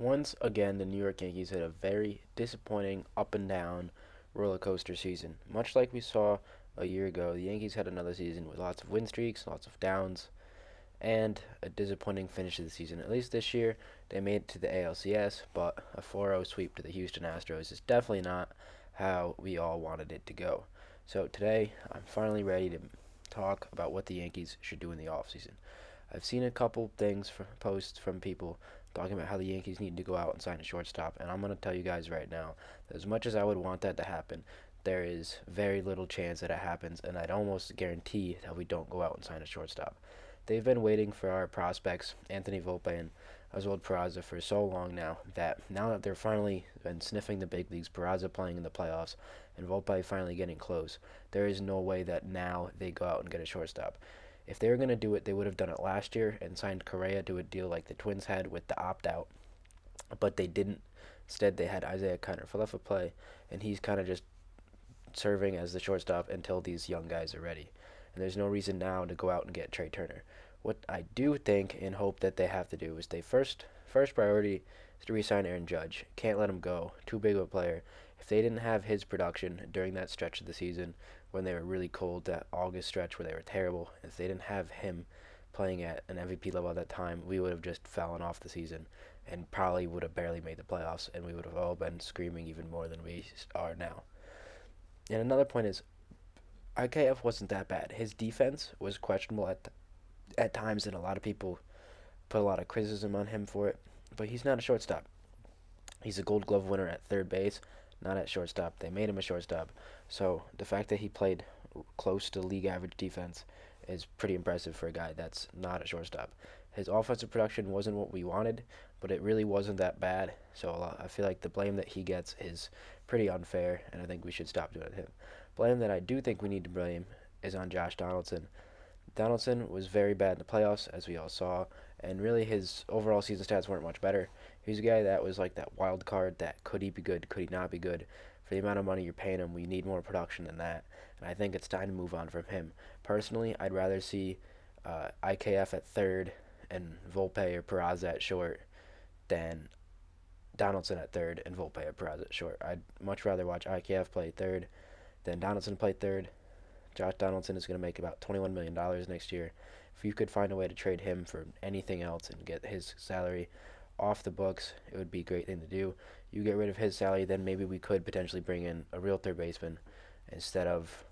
Once again, the New York Yankees had a very disappointing up and down roller coaster season. Much like we saw a year ago, the Yankees had another season with lots of win streaks, lots of downs, and a disappointing finish to the season. At least this year, they made it to the ALCS, but a 4-0 sweep to the Houston Astros is definitely not how we all wanted it to go. So today, I'm finally ready to talk about what the Yankees should do in the offseason. I've seen a couple things from posts from people talking about how the Yankees need to go out and sign a shortstop, and I'm going to tell you guys right now that as much as I would want that to happen, there is very little chance that it happens, and I'd almost guarantee that we don't go out and sign a shortstop. They've been waiting for our prospects, Anthony Volpe and Oswald Peraza, for so long now that they're finally been sniffing the big leagues, Peraza playing in the playoffs, and Volpe finally getting close, there is no way that now they go out and get a shortstop. If they were going to do it, they would have done it last year and signed Correa to a deal like the Twins had with the opt out, but they didn't. Instead, they had Isaiah Kiner-Falefa play, and he's kind of just serving as the shortstop until these young guys are ready. And there's no reason now to go out and get Trey Turner. What I do think and hope that they have to do is they first priority is to re-sign Aaron Judge. Can't let him go. Too big of a player. If they didn't have his production during that stretch of the season when they were really cold, that August stretch where they were terrible, if they didn't have him playing at an MVP level at that time, we would have just fallen off the season and probably would have barely made the playoffs, and we would have all been screaming even more than we are now. And another point is, IKF wasn't that bad. His defense was questionable at times, and a lot of people put a lot of criticism on him for it. But he's not a shortstop. He's a Gold Glove winner at third base, not at shortstop. They made him a shortstop. So the fact that he played close to league average defense is pretty impressive for a guy that's not a shortstop. His offensive production wasn't what we wanted, but it really wasn't that bad. So I feel like the blame that he gets is pretty unfair, and I think we should stop doing it to him. Blame that I do think we need to blame is on Josh Donaldson. Donaldson was very bad in the playoffs, as we all saw, and really his overall season stats weren't much better. He's a guy that was like that wild card that could he be good, could he not be good. For the amount of money you're paying him, we need more production than that, and I think it's time to move on from him. Personally, I'd rather see IKF at third and Volpe or Peraza at short than Donaldson at third and Volpe or Peraza at short. I'd much rather watch IKF play third than Donaldson play third. Josh Donaldson is going to make about $21 million next year. If you could find a way to trade him for anything else and get his salary off the books, it would be a great thing to do. You get rid of his salary, then maybe we could potentially bring in a real third baseman instead of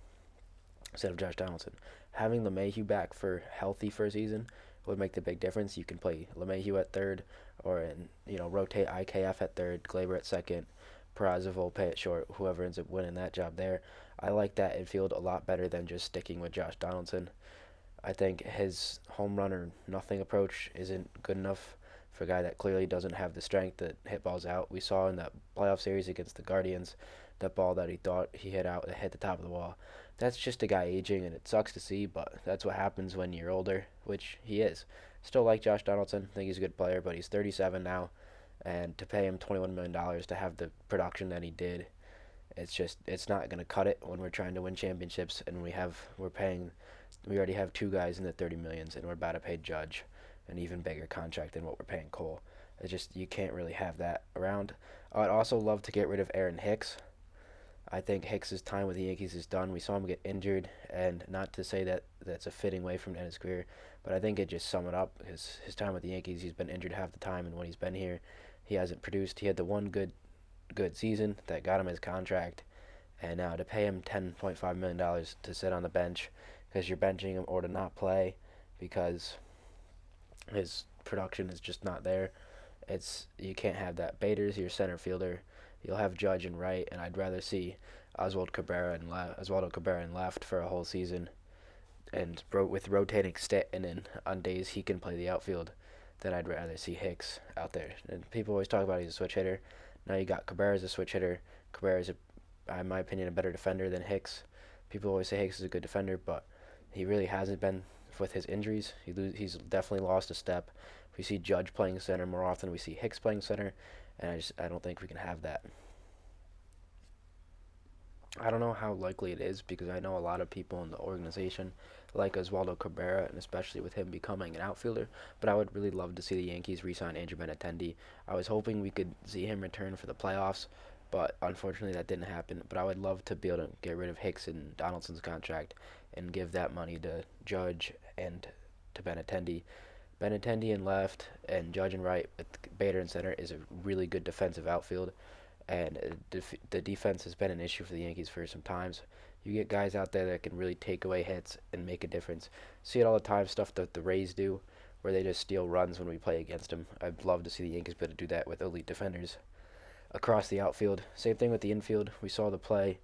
Josh Donaldson. Having LeMahieu back for healthy for a season would make the big difference. You can play LeMahieu at third, or rotate IKF at third, Glaber at second, Peraza, Volpe at short. Whoever ends up winning that job there, I like that infield a lot better than just sticking with Josh Donaldson. I think his home run or nothing approach isn't good enough for a guy that clearly doesn't have the strength to hit balls out. We saw in that playoff series against the Guardians, that ball that he thought he hit out that hit the top of the wall. That's just a guy aging, and it sucks to see, but that's what happens when you're older, which he is. Still like Josh Donaldson. I think he's a good player, but he's 37 now, and to pay him $21 million to have the production that he did, it's not going to cut it when we're trying to win championships, and we already have two guys in the 30 millions, and we're about to pay Judge an even bigger contract than what we're paying Cole. It's just, you can't really have that around. I'd also love to get rid of Aaron Hicks. I think Hicks's time with the Yankees is done. We saw him get injured, and not to say that that's a fitting way for him to end his career, but I think it just sum it up. His time with the Yankees, he's been injured half the time, and when he's been here, he hasn't produced. He had the one good season that got him his contract, and now to pay him $10.5 million to sit on the bench because you're benching him, or to not play because his production is just not there. You can't have that. Bader's your center fielder. You'll have Judge and right, and I'd rather see Oswaldo Cabrera in left for a whole season, and with rotating Stanton in on days he can play the outfield, then I'd rather see Hicks out there. And people always talk about he's a switch hitter. Now you got Cabrera as a switch hitter. Cabrera is, in my opinion, a better defender than Hicks. People always say Hicks is a good defender, but he really hasn't been with his injuries. He's definitely lost a step. We see Judge playing center more often. We see Hicks playing center, and I don't think we can have that. I don't know how likely it is because I know a lot of people in the organization like Oswaldo Cabrera, and especially with him becoming an outfielder. But I would really love to see the Yankees re-sign Andrew Benintendi. I was hoping we could see him return for the playoffs, but unfortunately that didn't happen. But I would love to be able to get rid of Hicks and Donaldson's contract and give that money to Judge and to Benintendi. Benintendi in left and Judge in right with Bader in center is a really good defensive outfield, and the defense has been an issue for the Yankees for some times. You get guys out there that can really take away hits and make a difference. See it all the time, stuff that the Rays do, where they just steal runs when we play against them. I'd love to see the Yankees be able to do that with elite defenders across the outfield. Same thing with the infield. We saw the play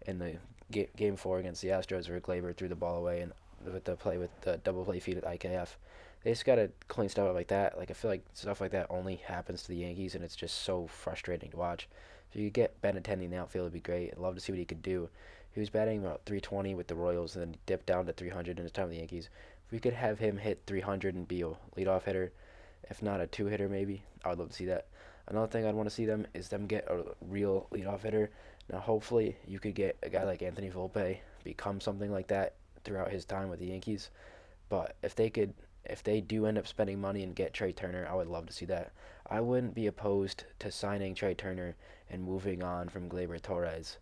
in the game 4 against the Astros where Glaber threw the ball away, and with the play with the double play feed at IKF. They just gotta clean stuff up like that. Like I feel like stuff like that only happens to the Yankees, and it's just so frustrating to watch. If you could get Benintendi in the outfield, it'd be great. I'd love to see what he could do. He was batting about 320 with the Royals, and then dipped down to 300 in his time with the Yankees. If we could have him hit 300 and be a leadoff hitter, if not a two hitter maybe, I would love to see that. Another thing I'd want to see them is them get a real leadoff hitter. Now, hopefully, you could get a guy like Anthony Volpe become something like that throughout his time with the Yankees. But if they do end up spending money and get Trey Turner, I would love to see that. I wouldn't be opposed to signing Trey Turner and moving on from Gleyber Torres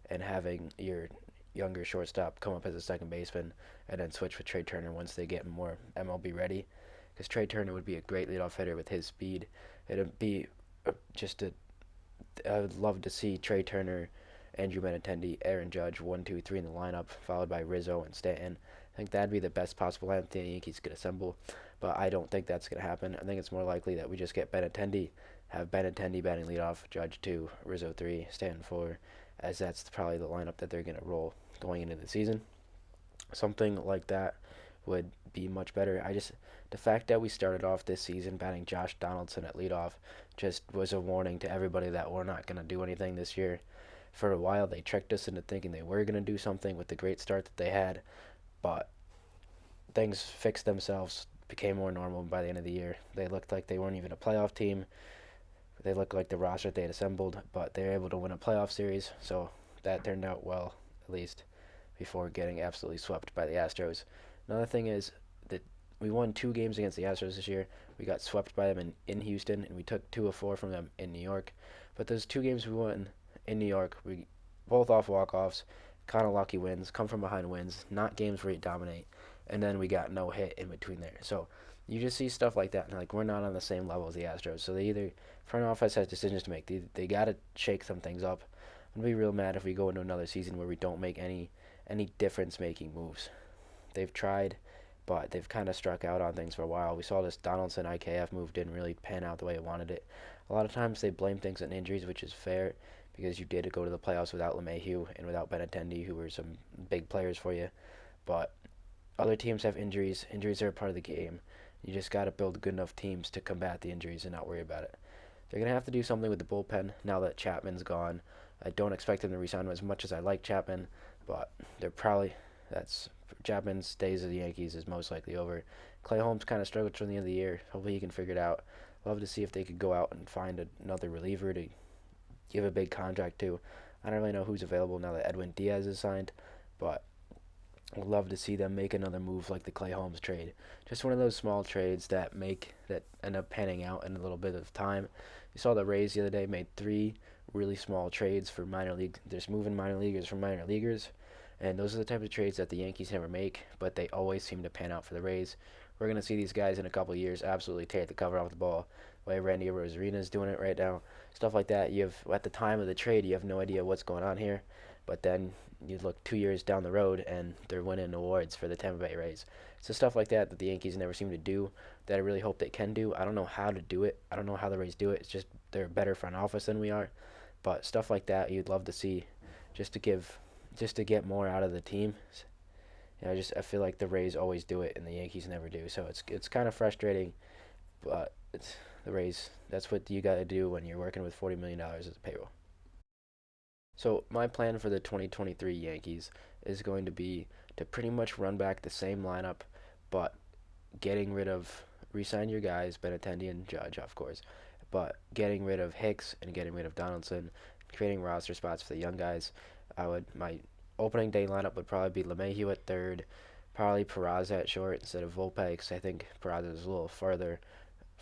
and having your younger shortstop come up as a second baseman and then switch with Trey Turner once they get more MLB ready. Because Trey Turner would be a great leadoff hitter with his speed. It'd be just a I would love to see Trey Turner, Andrew Benintendi, Aaron Judge, 1, 2, 3 in the lineup, followed by Rizzo and Stanton. I think that'd be the best possible lineup the Yankees could assemble, but I don't think that's going to happen. I think it's more likely that we just get Benintendi, have Benintendi batting leadoff, Judge 2, Rizzo 3, Stanton 4, as that's probably the lineup that they're going to roll going into the season. Something like that would be much better. The fact that we started off this season batting Josh Donaldson at leadoff just was a warning to everybody that we're not going to do anything this year. For a while, they tricked us into thinking they were going to do something with the great start that they had, but things fixed themselves, became more normal by the end of the year. They looked like they weren't even a playoff team. They looked like the roster they had assembled, but they were able to win a playoff series, so that turned out well, at least, before getting absolutely swept by the Astros. Another thing is that we won 2 games against the Astros this year. We got swept by them in Houston, and we took 2 of 4 from them in New York. But those 2 games we won in New York, we both off walk-offs, kind of lucky wins, come from behind wins, not games where you dominate, and then we got no hit in between there. So you just see stuff like that, and like we're not on the same level as the Astros. So they either front office has decisions to make. They got to shake some things up. I'm gonna be real mad if we go into another season where we don't make any difference making moves. They've tried, but they've kind of struck out on things for a while. We saw this Donaldson IKF move didn't really pan out the way it wanted it. A lot of times they blame things on injuries, which is fair because you did go to the playoffs without LeMahieu and without Benintendi, who were some big players for you. But other teams have injuries. Injuries are a part of the game. You just got to build good enough teams to combat the injuries and not worry about it. They're going to have to do something with the bullpen now that Chapman's gone. I don't expect them to resign him as much as I like Chapman, but they're probably that's Chapman's days of the Yankees is most likely over. Clay Holmes kind of struggled from the end of the year. Hopefully he can figure it out. Love to see if they could go out and find another reliever to give a big contract to. I don't really know who's available now that Edwin Diaz is signed, but I'd love to see them make another move like the Clay Holmes trade. Just one of those small trades that end up panning out in a little bit of time. You saw the Rays the other day made 3 really small trades for minor league. Just moving minor leaguers from minor leaguers, and those are the type of trades that the Yankees never make, but they always seem to pan out for the Rays. We're gonna see these guys in a couple of years absolutely tear the cover off the ball. The way Randy Rosarina is doing it right now, stuff like that. You have at the time of the trade, you have no idea what's going on here, but then you look 2 years down the road and they're winning awards for the Tampa Bay Rays. So stuff like that the Yankees never seem to do that I really hope they can do. I don't know how to do it. I don't know how the Rays do it. It's just they're a better front office than we are. But stuff like that you'd love to see just to get more out of the team. I feel like the Rays always do it and the Yankees never do. So it's kind of frustrating, but it's the Rays. That's what you got to do when you're working with $40 million as a payroll. So my plan for the 2023 Yankees is going to be to pretty much run back the same lineup, but getting rid of resign your guys, Benintendi and Judge, of course, but getting rid of Hicks and getting rid of Donaldson, creating roster spots for the young guys. My opening day lineup would probably be LeMahieu at third, Probably Peraza at short instead of Volpe because I think Peraza is a little further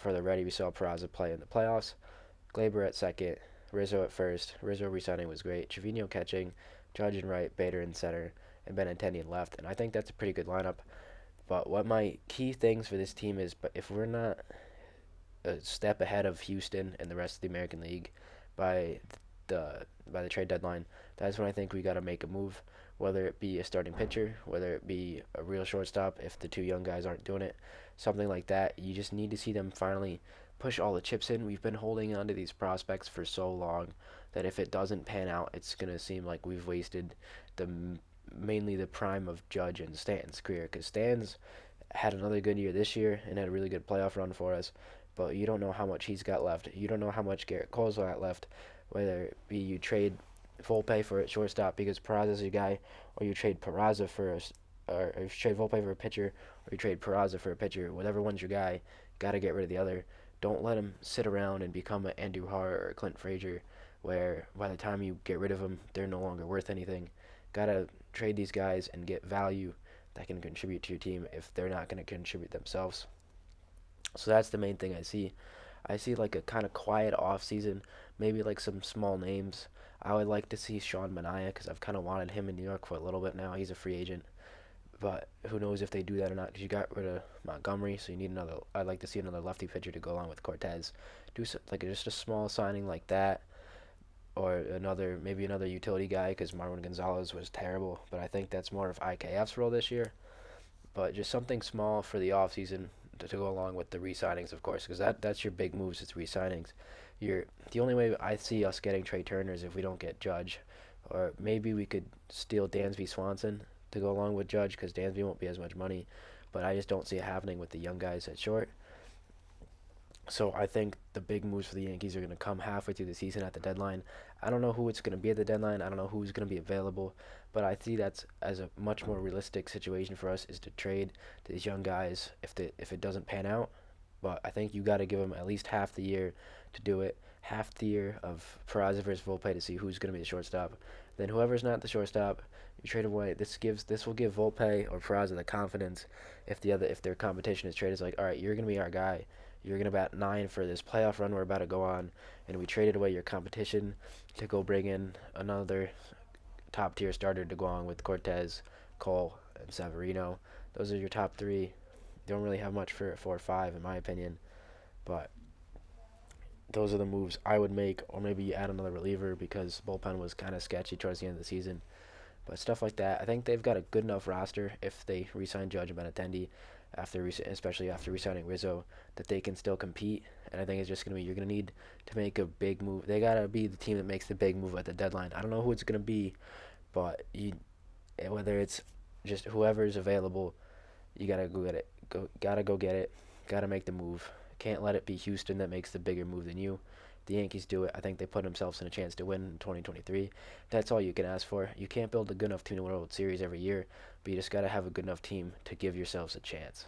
ready. We saw Peraza play in the playoffs. Glaber at second, Rizzo at first. Rizzo resigning was great. Trevino catching, Judge and right, Bader in center, and Benintendi in left. And I think that's a pretty good lineup. But what my key things for this team is, but if we're not a step ahead of Houston and the rest of the American League by the trade deadline, that's when I think we got to make a move. Whether it be a starting pitcher, whether it be a real shortstop, if the two young guys aren't doing it, something like that. You just need to see them finally push all the chips in. We've been holding on to these prospects for so long that if it doesn't pan out, it's gonna seem like we've wasted the mainly the prime of Judge and Stanton's career. Because Stan's had another good year this year and had a really good playoff run for us, but you don't know how much he's got left. You don't know how much Garrett Cole's got left. Whether it be you trade Volpe for a shortstop because Peraza's your guy, or you trade Peraza for or you trade Volpe for a pitcher, or you trade Peraza for a pitcher. Whatever one's your guy, gotta get rid of the other. Don't let him sit around and become an Andrew Har or Clint Frazier, where by the time you get rid of them, they're no longer worth anything. Gotta trade these guys and get value that can contribute to your team if they're not going to contribute themselves. So that's the main thing I see. I see like a kind of quiet off season, maybe like some small names. I would like to see Sean Manaea because I've kind of wanted him in New York for a little bit now. He's a free agent, but who knows if they do that or not? Because you got rid of Montgomery, so you need another. I'd like to see another lefty pitcher to go along with Cortez. Do like just a small signing like that, or maybe another utility guy because Marwin Gonzalez was terrible. But I think that's more of IKF's role this year. But just something small for the offseason to go along with the re-signings, of course, because that's your big moves. It's re-signings. The only way I see us getting Trey Turner is if we don't get Judge, or maybe we could steal Dansby Swanson to go along with Judge because Dansby won't be as much money. But I just don't see it happening with the young guys at short. So I think the big moves for the Yankees are going to come halfway through the season at the deadline. I don't know who it's going to be at the deadline. I don't know who's going to be available, but I see that's as a much more realistic situation for us is to trade these young guys if it doesn't pan out. But I think you got to give them at least half the year to do it. Half the year of Peraza versus Volpe to see who's going to be the shortstop. Then whoever's not the shortstop, you trade away. This will give Volpe or Peraza the confidence if their competition is traded. It's like, all right, you're going to be our guy. You're going to bat 9 for this playoff run we're about to go on, and we traded away your competition to go bring in another top-tier starter to go on with Cortez, Cole, and Severino. Those are your top 3. You don't really have much for 4 or 5, in my opinion, but those are the moves I would make, or maybe you add another reliever because bullpen was kind of sketchy towards the end of the season. But stuff like that, I think they've got a good enough roster if they re-sign Judge and Benintendi, especially after re-signing Rizzo, that they can still compete. And I think it's just you're gonna need to make a big move. They gotta be the team that makes the big move at the deadline. I don't know who it's gonna be, but whether it's just whoever's available, you gotta go get it. Gotta go get it. Gotta make the move. Can't let it be Houston that makes the bigger move than you. The Yankees do it. I think they put themselves in a chance to win in 2023. That's all you can ask for. You can't build a good enough team to win a World Series every year, but you just got to have a good enough team to give yourselves a chance.